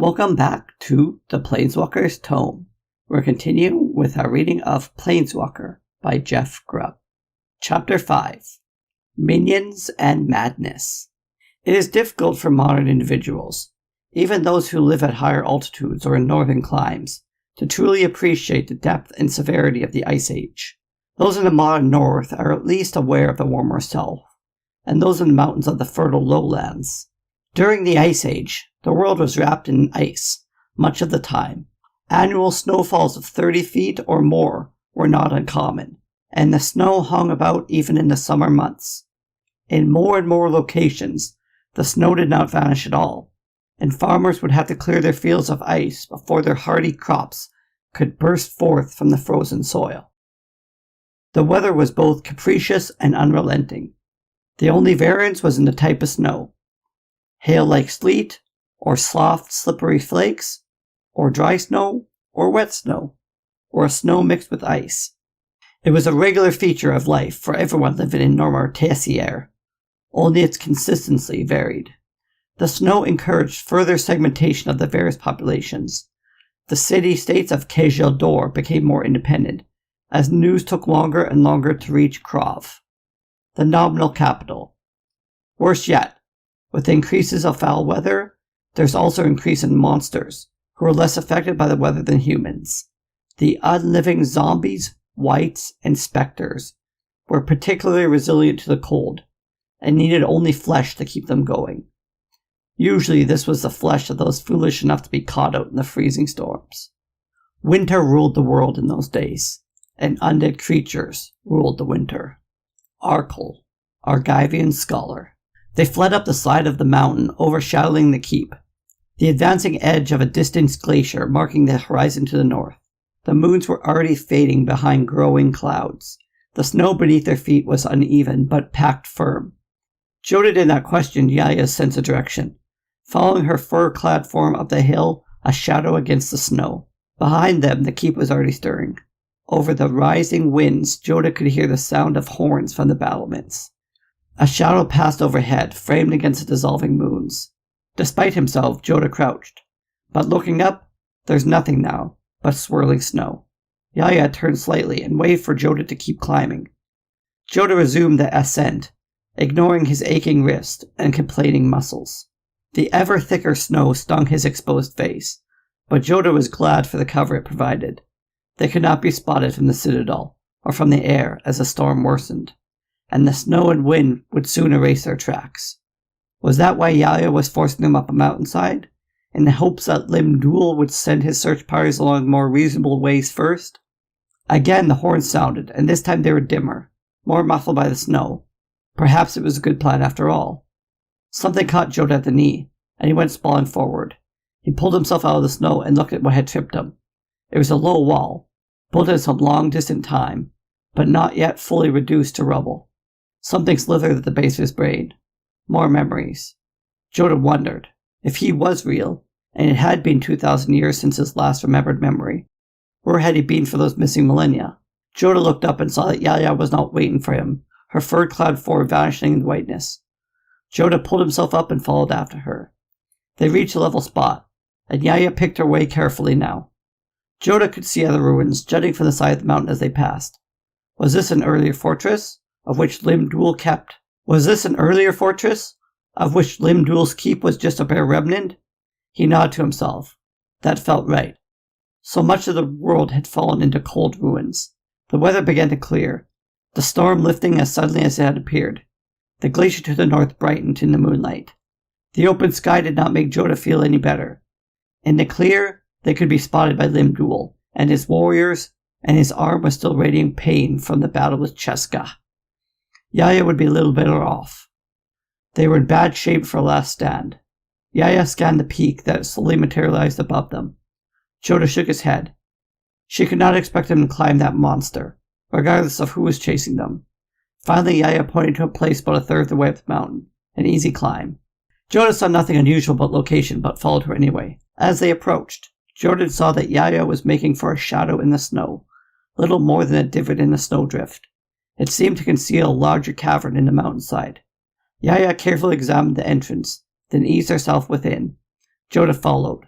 Welcome back to The Planeswalker's Tome. We're continuing with our reading of Planeswalker by Jeff Grubb. Chapter 5, Minions and Madness. It is difficult for modern individuals, even those who live at higher altitudes or in northern climes, to truly appreciate the depth and severity of the Ice Age. Those in the modern north are at least aware of the warmer south, and those in the mountains of the fertile lowlands. During the Ice Age, the world was wrapped in ice much of the time. Annual snowfalls of 30 feet or more were not uncommon, and the snow hung about even in the summer months. In more and more locations, the snow did not vanish at all, and farmers would have to clear their fields of ice before their hardy crops could burst forth from the frozen soil. The weather was both capricious and unrelenting. The only variance was in the type of snow. Hail like sleet, or soft, slippery flakes, or dry snow, or wet snow, or a snow mixed with ice. It was a regular feature of life for everyone living in Normer Tessier, only its consistency varied. The snow encouraged further segmentation of the various populations. The city-states of Kejildor became more independent, as news took longer and longer to reach Krov, the nominal capital. Worse yet, with increases of foul weather, there's also increase in monsters, who are less affected by the weather than humans. The unliving zombies, wights, and specters were particularly resilient to the cold, and needed only flesh to keep them going. Usually this was the flesh of those foolish enough to be caught out in the freezing storms. Winter ruled the world in those days, and undead creatures ruled the winter. Arkle, Argivian scholar. They fled up the side of the mountain, overshadowing the keep, the advancing edge of a distant glacier marking the horizon to the north. The moons were already fading behind growing clouds. The snow beneath their feet was uneven, but packed firm. Jodah did not question Yaya's sense of direction, following her fur-clad form up the hill, a shadow against the snow. Behind them, the keep was already stirring. Over the rising winds, Jodah could hear the sound of horns from the battlements. A shadow passed overhead, framed against the dissolving moons. Despite himself, Jodah crouched. But looking up, there's nothing now but swirling snow. Yaya turned slightly and waved for Jodah to keep climbing. Jodah resumed the ascent, ignoring his aching wrist and complaining muscles. The ever thicker snow stung his exposed face, but Jodah was glad for the cover it provided. They could not be spotted from the citadel or from the air as the storm worsened, and the snow and wind would soon erase their tracks. Was that why Yaya was forcing them up a mountainside, in the hopes that Lim-Dul would send his search parties along more reasonable ways first? Again the horns sounded, and this time they were dimmer, more muffled by the snow. Perhaps it was a good plan after all. Something caught Jodah at the knee, and he went sprawling forward. He pulled himself out of the snow and looked at what had tripped him. It was a low wall, built at some long distant time, but not yet fully reduced to rubble. Something slithered at the base of his brain. More memories. Jodah wondered if he was real, and it had been 2,000 years since his last remembered memory. Where had he been for those missing millennia? Jodah looked up and saw that Yaya was not waiting for him, her fur-clad form vanishing in the whiteness. Jodah pulled himself up and followed after her. They reached a level spot, and Yaya picked her way carefully now. Jodah could see other ruins jutting from the side of the mountain as they passed. Was this an earlier fortress, of which Lim-Dul's keep was just a bare remnant? He nodded to himself. That felt right. So much of the world had fallen into cold ruins. The weather began to clear, the storm lifting as suddenly as it had appeared. The glacier to the north brightened in the moonlight. The open sky did not make Jodah feel any better. In the clear, they could be spotted by Lim-Dul and his warriors, and his arm was still radiating pain from the battle with Cheska. Yaya would be a little better off. They were in bad shape for a last stand. Yaya scanned the peak that slowly materialized above them. Jodah shook his head. She could not expect him to climb that monster, regardless of who was chasing them. Finally, Yaya pointed to a place about a third of the way up the mountain, an easy climb. Jodah saw nothing unusual about location, but followed her anyway. As they approached, Jodah saw that Yaya was making for a shadow in the snow, little more than a divot in the snowdrift. It seemed to conceal a larger cavern in the mountainside. Yaya carefully examined the entrance, then eased herself within. Jodah followed.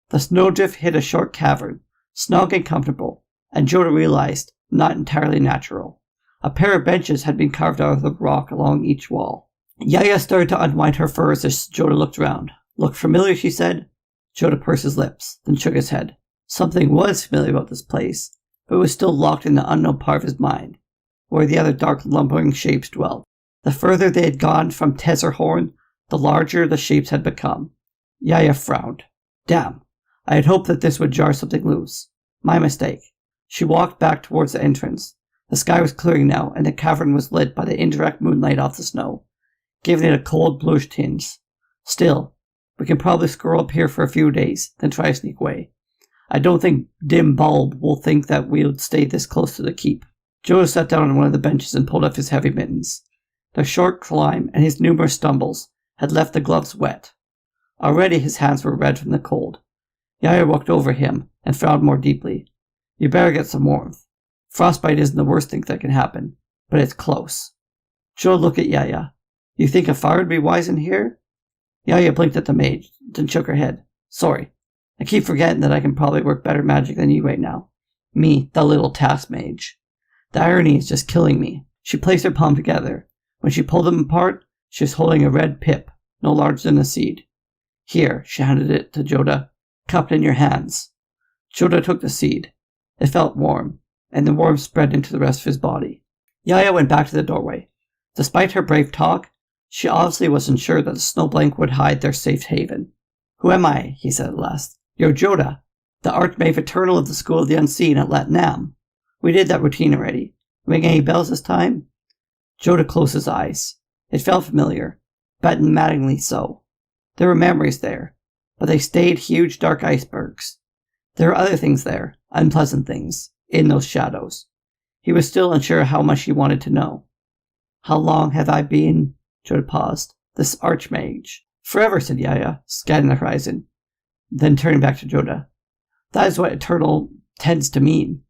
The snowdrift hit a short cavern, snug and comfortable, and Jodah realized not entirely natural. A pair of benches had been carved out of the rock along each wall. Yaya started to unwind her furs as Jodah looked around. Look familiar, she said. Jodah pursed his lips, then shook his head. Something was familiar about this place, but it was still locked in the unknown part of his mind, where the other dark lumbering shapes dwelled. The further they had gone from Tesserhorn, the larger the shapes had become. Yaya frowned. Damn, I had hoped that this would jar something loose. My mistake. She walked back towards the entrance. The sky was clearing now, and the cavern was lit by the indirect moonlight off the snow, giving it a cold bluish tinge. Still, we can probably scroll up here for a few days, then try to sneak away. I don't think Dim Bulb will think that we'll stay this close to the keep. Jodah sat down on one of the benches and pulled up his heavy mittens. The short climb and his numerous stumbles had left the gloves wet. Already his hands were red from the cold. Yaya walked over him and frowned more deeply. You better get some warmth. Frostbite isn't the worst thing that can happen, but it's close. Jodah looked at Yaya. You think a fire would be wise in here? Yaya blinked at the mage, then shook her head. Sorry. I keep forgetting that I can probably work better magic than you right now. Me, the little task mage. The irony is just killing me. She placed her palm together. When she pulled them apart, she was holding a red pip, no larger than a seed. Here, she handed it to Jodah. Cup it in your hands. Jodah took the seed. It felt warm, and the warmth spread into the rest of his body. Yaya went back to the doorway. Despite her brave talk, she obviously wasn't sure that the snow blanket would hide their safe haven. Who am I? He said at last. You're Jodah, the archmage eternal of the School of the Unseen at Latnam. We did that routine already. Ring any bells this time? Jodah closed his eyes. It felt familiar, but maddeningly so. There were memories there, but they stayed huge dark icebergs. There were other things there, unpleasant things, in those shadows. He was still unsure how much he wanted to know. How long have I been? Jodah paused. This archmage. Forever, said Yaya, scanning the horizon. Then turning back to Jodah. That is what eternal tends to mean.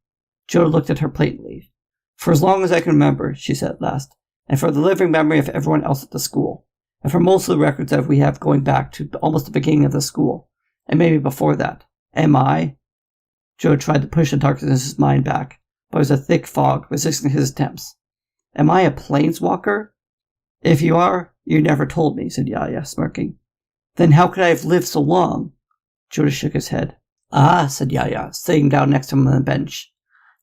Jodah looked at her blatantly. For as long as I can remember, she said at last, and for the living memory of everyone else at the school, and for most of the records that we have going back to almost the beginning of the school, and maybe before that. Am I? Jodah tried to push the darkness in his mind back, but it was a thick fog resisting his attempts. Am I a planeswalker? If you are, you never told me, said Yaya, smirking. Then how could I have lived so long? Jodah shook his head. Ah, said Yaya, sitting down next to him on the bench.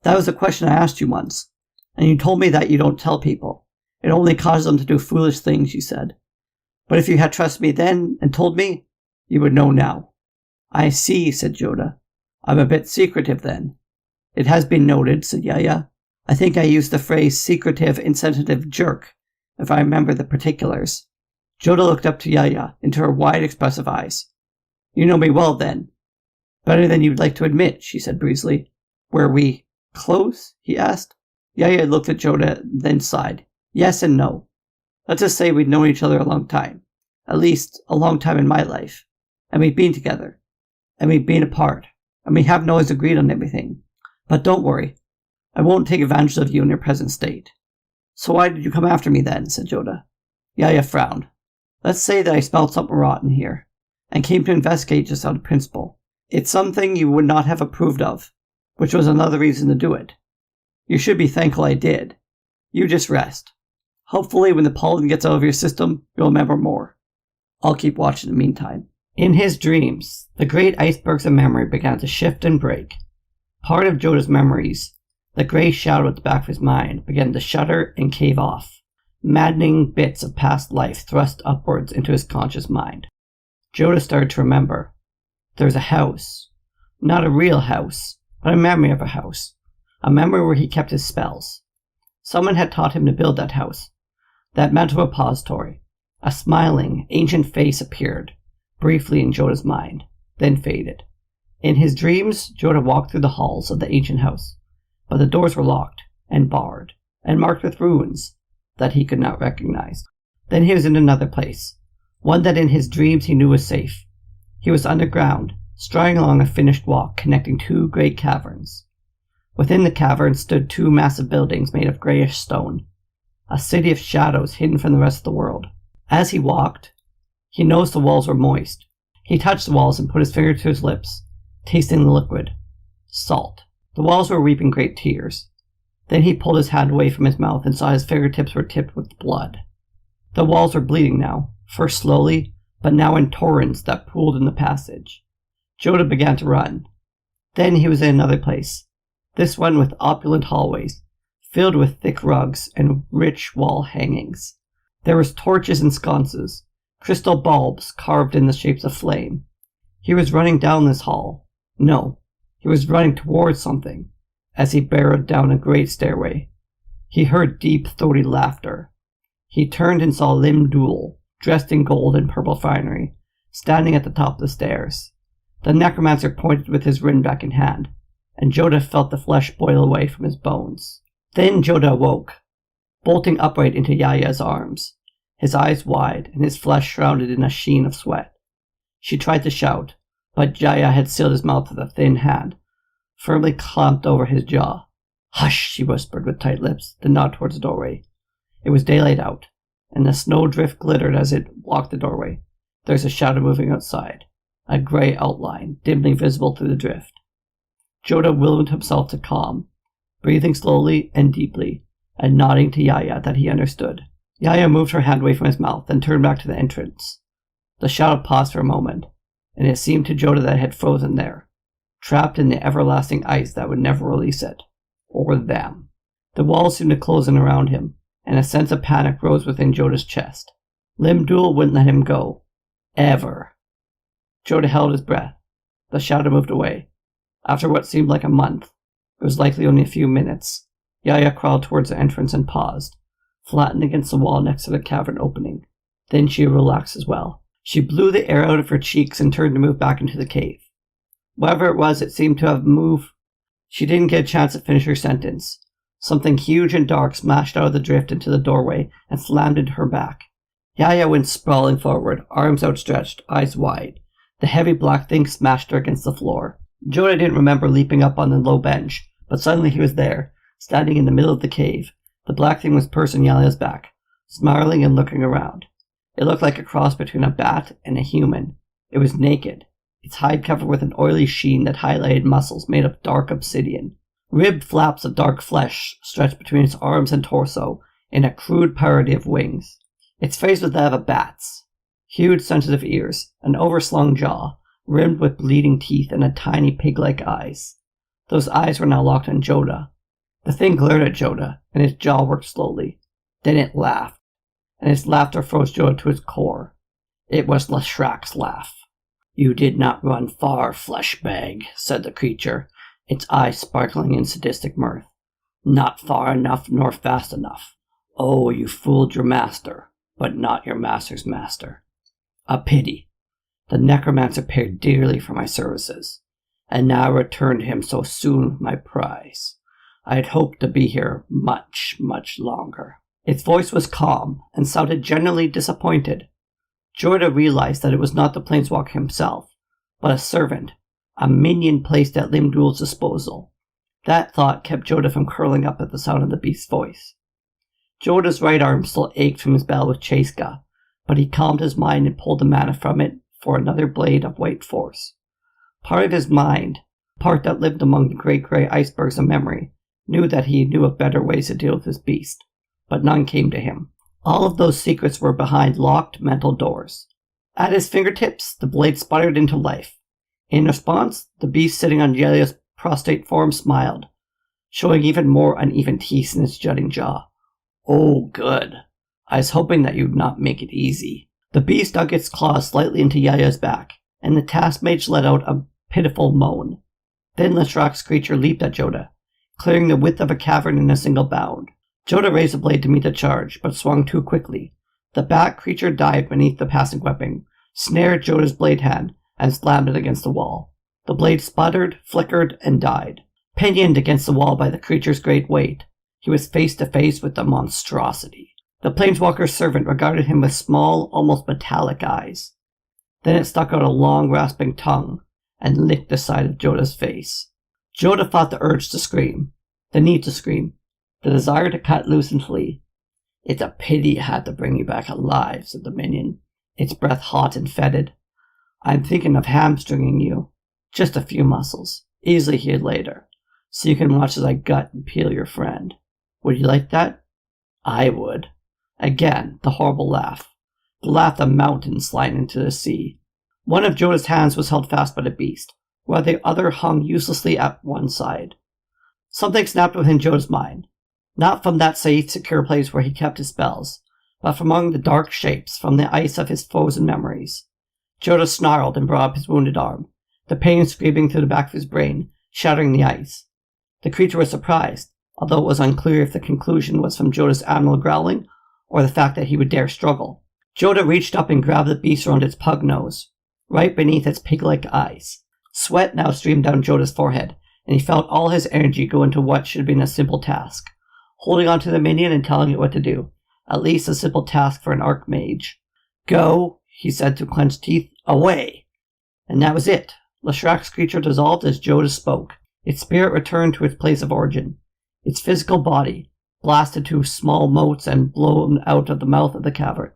That was a question I asked you once, and you told me that you don't tell people. It only causes them to do foolish things, you said. But if you had trusted me then and told me, you would know now. I see, said Jodah. I'm a bit secretive then. It has been noted, said Yaya. I think I used the phrase secretive, insensitive jerk, if I remember the particulars. Jodah looked up to Yaya, into her wide, expressive eyes. You know me well, then. Better than you'd like to admit, she said breezily. Were we close? He asked. Yaya looked at Jodah, then sighed. Yes and no. Let's just say we'd known each other a long time. At least, a long time in my life. And we'd been together. And we've been apart, and we haven't always agreed on everything. But don't worry, I won't take advantage of you in your present state. So why did you come after me then? Said Jodah. Yaya frowned. Let's say that I smelled something rotten here, and came to investigate just out of principle. It's something you would not have approved of, which was another reason to do it. You should be thankful I did. You just rest. Hopefully when the pollen gets out of your system, you'll remember more. I'll keep watching in the meantime. In his dreams, the great icebergs of memory began to shift and break. Part of Jodah's memories, the grey shadow at the back of his mind, began to shudder and cave off. Maddening bits of past life thrust upwards into his conscious mind. Jodah started to remember. There was a house. Not a real house, but a memory of a house. A memory where he kept his spells. Someone had taught him to build that house. That mental repository. A smiling, ancient face appeared, briefly in Jodah's mind, then faded. In his dreams, Jodah walked through the halls of the ancient house, but the doors were locked and barred and marked with runes that he could not recognize. Then he was in another place, one that in his dreams he knew was safe. He was underground, striding along a finished walk connecting two great caverns. Within the cavern stood two massive buildings made of greyish stone, a city of shadows hidden from the rest of the world. As he walked, he noticed the walls were moist. He touched the walls and put his finger to his lips, tasting the liquid. Salt. The walls were weeping great tears. Then he pulled his hand away from his mouth and saw his fingertips were tipped with blood. The walls were bleeding now, first slowly, but now in torrents that pooled in the passage. Jodah began to run. Then he was in another place, this one with opulent hallways, filled with thick rugs and rich wall hangings. There was torches and sconces, crystal bulbs carved in the shapes of flame. He was running down this hall. No, he was running towards something, as he barreled down a great stairway. He heard deep, throaty laughter. He turned and saw Lim-Dul, dressed in gold and purple finery, standing at the top of the stairs. The necromancer pointed with his rinback in hand, and Jodah felt the flesh boil away from his bones. Then Jodah awoke, bolting upright into Yaya's arms, his eyes wide and his flesh shrouded in a sheen of sweat. She tried to shout, but Yaya had sealed his mouth with a thin hand, firmly clamped over his jaw. "Hush," she whispered with tight lips, then nodded towards the doorway. It was daylight out, and the snowdrift glittered as it blocked the doorway. There was a shadow moving outside, a grey outline, dimly visible through the drift. Jodah willed himself to calm, breathing slowly and deeply, and nodding to Yaya that he understood. Yaya moved her hand away from his mouth and turned back to the entrance. The shadow paused for a moment, and it seemed to Jodah that it had frozen there, trapped in the everlasting ice that would never release it, or them. The walls seemed to close in around him, and a sense of panic rose within Jodah's chest. Lim-Dul wouldn't let him go. Ever. Jodah held his breath. The shadow moved away. After what seemed like a month, it was likely only a few minutes, Yaya crawled towards the entrance and paused, flattened against the wall next to the cavern opening. Then she relaxed as well. She blew the air out of her cheeks and turned to move back into the cave. Whatever it was, it seemed to have moved. She didn't get a chance to finish her sentence. Something huge and dark smashed out of the drift into the doorway and slammed into her back. Yaya went sprawling forward, arms outstretched, eyes wide. The heavy black thing smashed her against the floor. Jodah didn't remember leaping up on the low bench, but suddenly he was there, standing in the middle of the cave. The black thing was perched on Yaya's back, snarling and looking around. It looked like a cross between a bat and a human. It was naked, its hide covered with an oily sheen that highlighted muscles made of dark obsidian. Ribbed flaps of dark flesh stretched between its arms and torso in a crude parody of wings. Its face was that of a bat's. Huge sensitive ears, an overslung jaw, rimmed with bleeding teeth and a tiny pig-like eyes. Those eyes were now locked on Jodah. The thing glared at Jodah, and its jaw worked slowly. Then it laughed, and its laughter froze Jodah to his core. It was Lashrak's laugh. "You did not run far, fleshbag," said the creature, its eyes sparkling in sadistic mirth. "Not far enough nor fast enough. Oh, you fooled your master, but not your master's master. A pity. The necromancer paid dearly for my services, and now I return to him so soon with my prize. I had hoped to be here much, much longer." Its voice was calm and sounded genuinely disappointed. Jodah realized that it was not the planeswalker himself, but a servant, a minion placed at Lim-Dul's disposal. That thought kept Jodah from curling up at the sound of the beast's voice. Jodah's right arm still ached from his battle with Chaska, but he calmed his mind and pulled the mana from it for another blade of white force. Part of his mind, part that lived among the great grey icebergs of memory, knew that he knew of better ways to deal with this beast, but none came to him. All of those secrets were behind locked mental doors. At his fingertips, the blade sputtered into life. In response, the beast sitting on Yelia's prostrate form smiled, showing even more uneven teeth in its jutting jaw. "Oh, good. I was hoping that you'd not make it easy." The beast dug its claws slightly into Yaya's back, and the taskmage let out a pitiful moan. Then Lashrak's creature leaped at Jodah, clearing the width of a cavern in a single bound. Jodah raised the blade to meet the charge, but swung too quickly. The bat creature dived beneath the passing weapon, snared Jodah's blade hand, and slammed it against the wall. The blade sputtered, flickered, and died. Pinioned against the wall by the creature's great weight, he was face to face with the monstrosity. The planeswalker's servant regarded him with small, almost metallic eyes. Then it stuck out a long, rasping tongue and licked the side of Jodah's face. Jodah fought the urge to scream, the need to scream, the desire to cut loose and flee. "It's a pity it had to bring you back alive," said the minion, its breath hot and fetid. I'm thinking of hamstringing you. Just a few muscles, easily healed later, so you can watch as I gut and peel your friend. Would you like that? I would. Again, the horrible laugh. The laugh of mountains sliding into the sea. One of Jodah's hands was held fast by the beast, while the other hung uselessly at one side. Something snapped within Jodah's mind. Not from that safe, secure place where he kept his spells, but from among the dark shapes from the ice of his frozen memories. Jodah snarled and brought up his wounded arm, the pain screaming through the back of his brain, shattering the ice. The creature was surprised, although it was unclear if the conclusion was from Jodah's animal growling or the fact that he would dare struggle. Jodah reached up and grabbed the beast around its pug nose, right beneath its pig-like eyes. Sweat now streamed down Jodah's forehead, and he felt all his energy go into what should have been a simple task. Holding onto the minion and telling it what to do. At least a simple task for an archmage. Go, he said through clenched teeth. Away! And that was it. Leshrak's creature dissolved as Jodah spoke. Its spirit returned to its place of origin. Its physical body, blasted to small motes and blown out of the mouth of the cavern.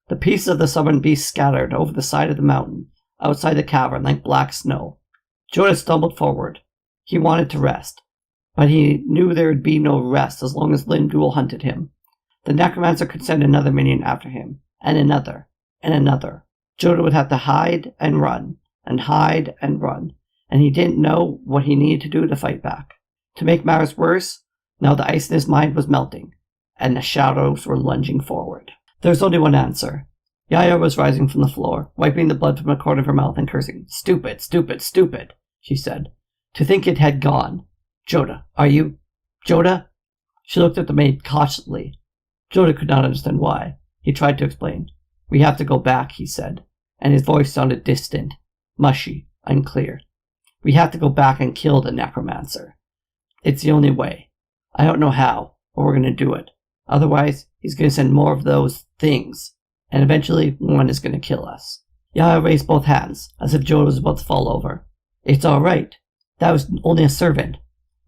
The pieces of the summoned beast scattered over the side of the mountain, outside the cavern like black snow. Jodah stumbled forward. He wanted to rest, but he knew there would be no rest as long as Limdul hunted him. The necromancer could send another minion after him, and another, and another. Jodah would have to hide and run, and hide and run, and he didn't know what he needed to do to fight back. To make matters worse, now the ice in his mind was melting, and the shadows were lunging forward. There was only one answer. Yaya was rising from the floor, wiping the blood from the corner of her mouth and cursing. Stupid, stupid, stupid, she said. To think it had gone. Jodah, are you... Jodah? She looked at the maid cautiously. Jodah could not understand why. He tried to explain. We have to go back, he said, and his voice sounded distant, mushy, unclear. We have to go back and kill the necromancer. It's the only way. I don't know how, but we're going to do it. Otherwise, he's going to send more of those things, and eventually one is going to kill us. Yaya raised both hands, as if Jodah was about to fall over. It's all right. That was only a servant.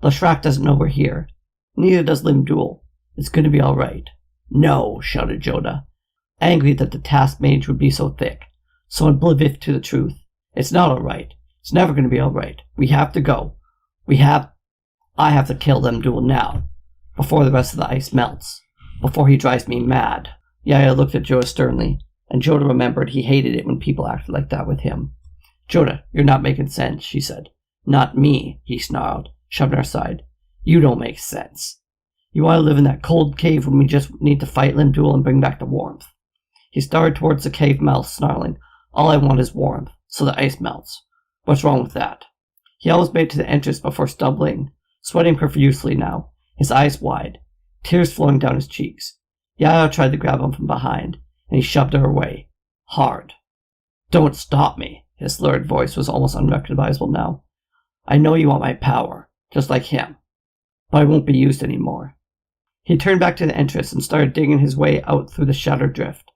Leshrak doesn't know we're here. Neither does Limdul. It's going to be all right. No, shouted Jodah, angry that the task mage would be so thick, so oblivious to the truth. It's not all right. It's never going to be all right. We have to go. I have to kill Limdul now, before the rest of the ice melts, before he drives me mad. Yaya looked at Jodah sternly, and Jodah remembered he hated it when people acted like that with him. Jodah, you're not making sense, she said. Not me, he snarled, shoving her aside. You don't make sense. You want to live in that cold cave when we just need to fight Limdul and bring back the warmth. He started towards the cave mouth, snarling, All I want is warmth, so the ice melts. What's wrong with that? He almost made it to the entrance before stumbling, sweating profusely now, his eyes wide, tears flowing down his cheeks. Yaya tried to grab him from behind, and he shoved her away. Hard. Don't stop me. His slurred voice was almost unrecognizable now. I know you want my power, just like him, but I won't be used anymore. He turned back to the entrance and started digging his way out through the shattered drift,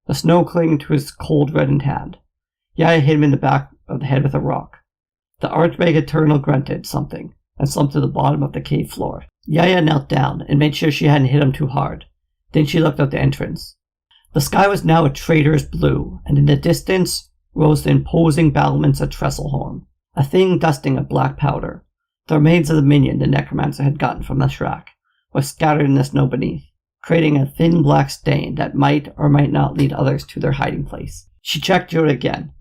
the snow clinging to his cold reddened hand. Yaya hit him in the back of the head with a rock. The archmage eternal grunted something and slumped to the bottom of the cave floor. Yaya knelt down and made sure she hadn't hit him too hard. Then she looked out the entrance. The sky was now a traitorous blue, and in the distance rose the imposing battlements of Tresselhorn, a thin dusting of black powder. The remains of the minion the necromancer had gotten from Leshrak was scattered in the snow beneath, creating a thin black stain that might or might not lead others to their hiding place. She checked Jodah again.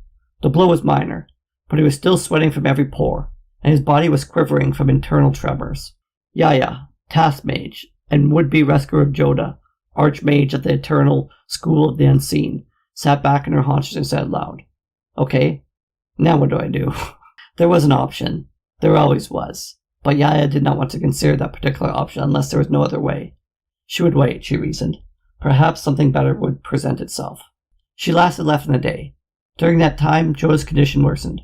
The blow was minor, but he was still sweating from every pore, and his body was quivering from internal tremors. Yaya, task mage, and would-be rescuer of Jodah, archmage of the eternal school of the unseen, sat back in her haunches and said aloud, Okay, now what do I do? There was an option. There always was. But Yaya did not want to consider that particular option unless there was no other way. She would wait, she reasoned. Perhaps something better would present itself. She lasted less than a day. During that time, Jodah's condition worsened.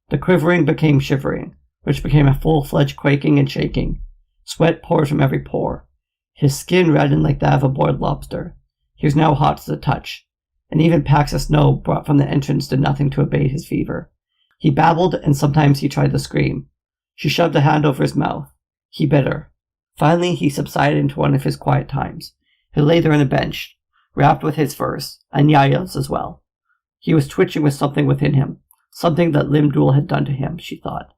The quivering became shivering, which became a full-fledged quaking and shaking. Sweat poured from every pore. His skin reddened like that of a boiled lobster. He was now hot to the touch, and even packs of snow brought from the entrance did nothing to abate his fever. He babbled, and sometimes he tried to scream. She shoved a hand over his mouth. He bit her. Finally, he subsided into one of his quiet times. He lay there on a bench, wrapped with his furs, and Yaya's as well. He was twitching with something within him, Something that Limdul had done to him, she thought.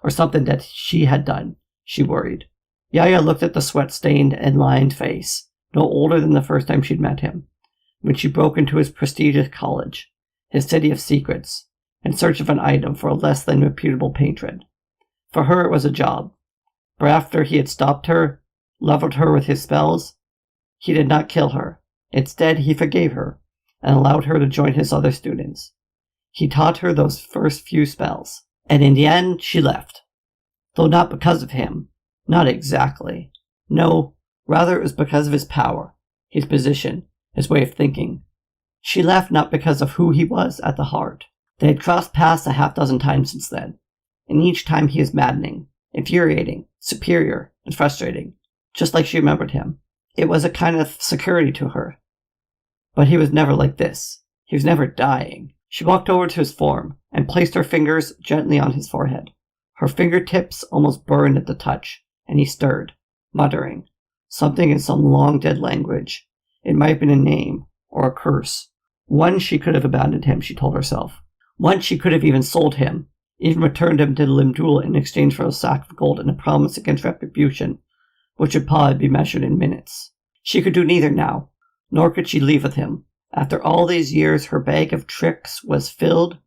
Or something that she had done, she worried. Yaya looked at the sweat-stained and lined face, no older than the first time she'd met him, when she broke into his prestigious college, his city of secrets, in search of an item for a less than reputable patron. For her it was a job, but after he had stopped her, leveled her with his spells, he did not kill her. Instead, he forgave her, and allowed her to join his other students. He taught her those first few spells, and in the end she left. Though not because of him. Not exactly. No, rather it was because of his power, his position, his way of thinking. She left not because of who he was at the heart. They had crossed paths a half-dozen times since then, and each time he was maddening, infuriating, superior, and frustrating, just like she remembered him. It was a kind of security to her. But he was never like this. He was never dying. She walked over to his form and placed her fingers gently on his forehead. Her fingertips almost burned at the touch, and he stirred, muttering, something in some long-dead language. It might have been a name, or a curse. Once she could have abandoned him, she told herself. Once she could have even sold him, even returned him to Limdul in exchange for a sack of gold and a promise against retribution, which would probably be measured in minutes. She could do neither now, nor could she leave with him. After all these years, her bag of tricks was filled,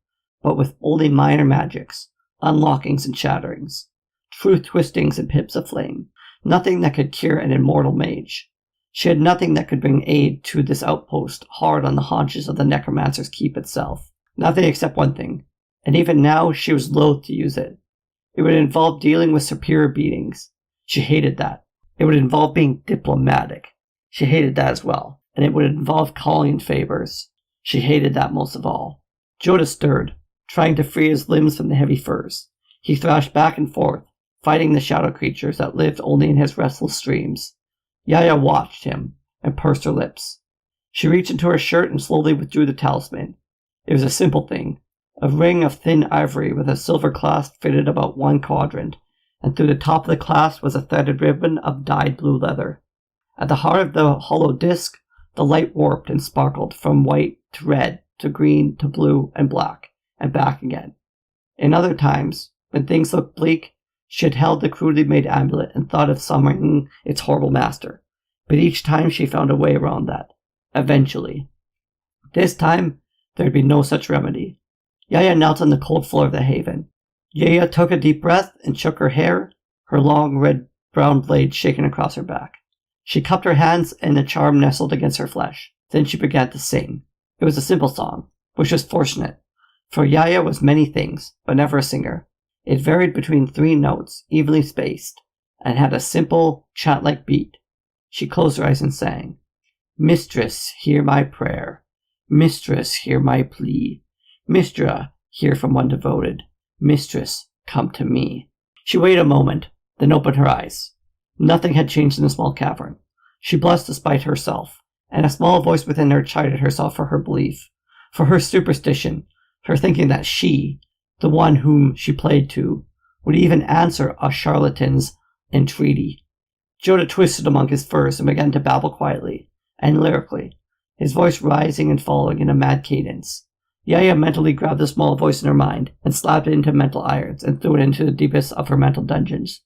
but with only minor magics, unlockings and shatterings, truth twistings and pips of flame. Nothing that could cure an immortal mage. She had nothing that could bring aid to this outpost hard on the haunches of the necromancer's keep itself. Nothing except one thing, and even now she was loath to use it. It would involve dealing with superior beings. She hated that. It would involve being diplomatic. She hated that as well. And it would involve calling in favors. She hated that most of all. Jodah stirred, trying to free his limbs from the heavy furs. He thrashed back and forth, fighting the shadow creatures that lived only in his restless streams. Yaya watched him, and pursed her lips. She reached into her shirt and slowly withdrew the talisman. It was a simple thing, a ring of thin ivory with a silver clasp fitted about one quadrant, and through the top of the clasp was a threaded ribbon of dyed blue leather. At the heart of the hollow disc, the light warped and sparkled from white to red to green to blue and black, and back again. In other times, when things looked bleak, she had held the crudely made amulet and thought of summoning its horrible master, but each time she found a way around that. Eventually. This time, there would be no such remedy. Yaya knelt on the cold floor of the haven. Yaya took a deep breath and shook her hair, her long red-brown blade shaken across her back. She cupped her hands and the charm nestled against her flesh. Then she began to sing. It was a simple song, which was fortunate, for Yaya was many things, but never a singer. It varied between 3 notes, evenly spaced, and had a simple, chant-like beat. She closed her eyes and sang, "Mistress, hear my prayer. Mistress, hear my plea. Mistra, hear from one devoted. Mistress, come to me." She waited a moment, then opened her eyes. Nothing had changed in the small cavern. She blessed despite herself, and a small voice within her chided herself for her belief, for her superstition, for thinking that she, the one whom she played to, would even answer a charlatan's entreaty. Jodah twisted among his furs and began to babble quietly and lyrically, his voice rising and falling in a mad cadence. Yaya mentally grabbed the small voice in her mind and slapped it into mental irons and threw it into the deepest of her mental dungeons.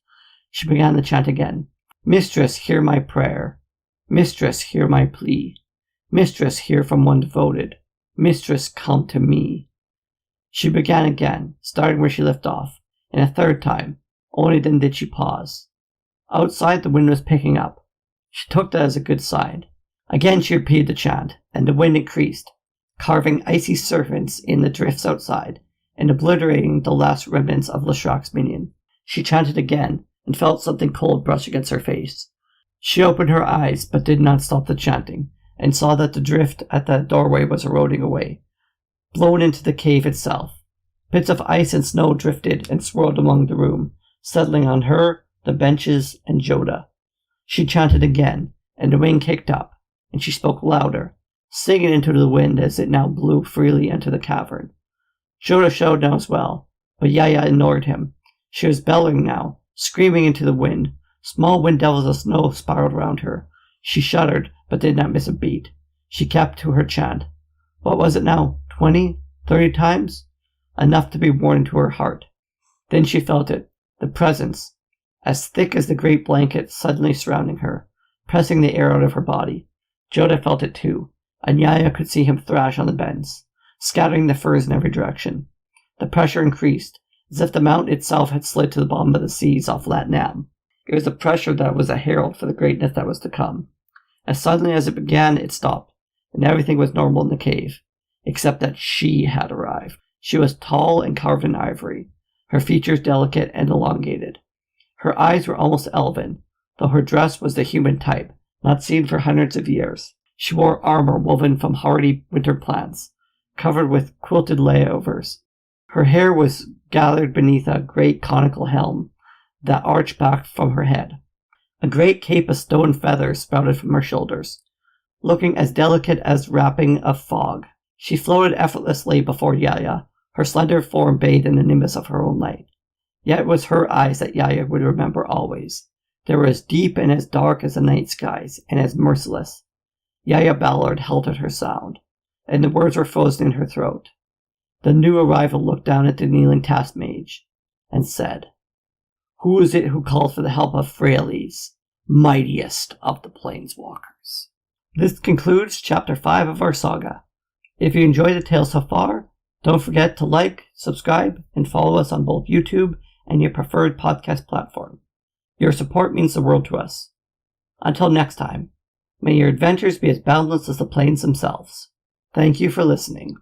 She began the chant again. "Mistress, hear my prayer. Mistress, hear my plea. Mistress, hear from one devoted. Mistress, come to me." She began again, starting where she left off, and a third time. Only then did she pause. Outside, the wind was picking up. She took that as a good sign. Again she repeated the chant, and the wind increased, carving icy serpents in the drifts outside, and obliterating the last remnants of Leshrak's minion. She chanted again, and felt something cold brush against her face. She opened her eyes, but did not stop the chanting, and saw that the drift at the doorway was eroding away, blown into the cave itself. Bits of ice and snow drifted and swirled among the room, settling on her, the benches, and Jodah. She chanted again, and the wind kicked up, and she spoke louder, singing into the wind as it now blew freely into the cavern. Jodah showed now as well, but Yaya ignored him. She was bellowing now, screaming into the wind. Small wind devils of snow spiraled around her. She shuddered, but did not miss a beat. She kept to her chant. What was it now? 20, 30 times? enough to be worn into her heart. Then she felt it, the presence, as thick as the great blanket suddenly surrounding her, pressing the air out of her body. Jodah felt it too, and Yaya could see him thrash on the bends, scattering the furs in every direction. The pressure increased, as if the mountain itself had slid to the bottom of the seas off Latnam. It was a pressure that was a herald for the greatness that was to come. As suddenly as it began, it stopped, and everything was normal in the cave, except that she had arrived. She was tall and carved in ivory, her features delicate and elongated. Her eyes were almost elven, though her dress was the human type, not seen for hundreds of years. She wore armor woven from hardy winter plants, covered with quilted layovers. Her hair was gathered beneath a great conical helm that arched back from her head. A great cape of stone feathers sprouted from her shoulders, looking as delicate as wrapping of fog. She floated effortlessly before Yaya, her slender form bathed in the nimbus of her own light. Yet it was her eyes that Yaya would remember always. They were as deep and as dark as the night skies, and as merciless. Yaya Ballard held at her sound, and the words were frozen in her throat. The new arrival looked down at the kneeling task mage, and said, "Who is it who calls for the help of Freyalise, mightiest of the planeswalkers?" This concludes Chapter 5 of our saga. If you enjoyed the tale so far, don't forget to like, subscribe, and follow us on both YouTube and your preferred podcast platform. Your support means the world to us. Until next time, may your adventures be as boundless as the plains themselves. Thank you for listening.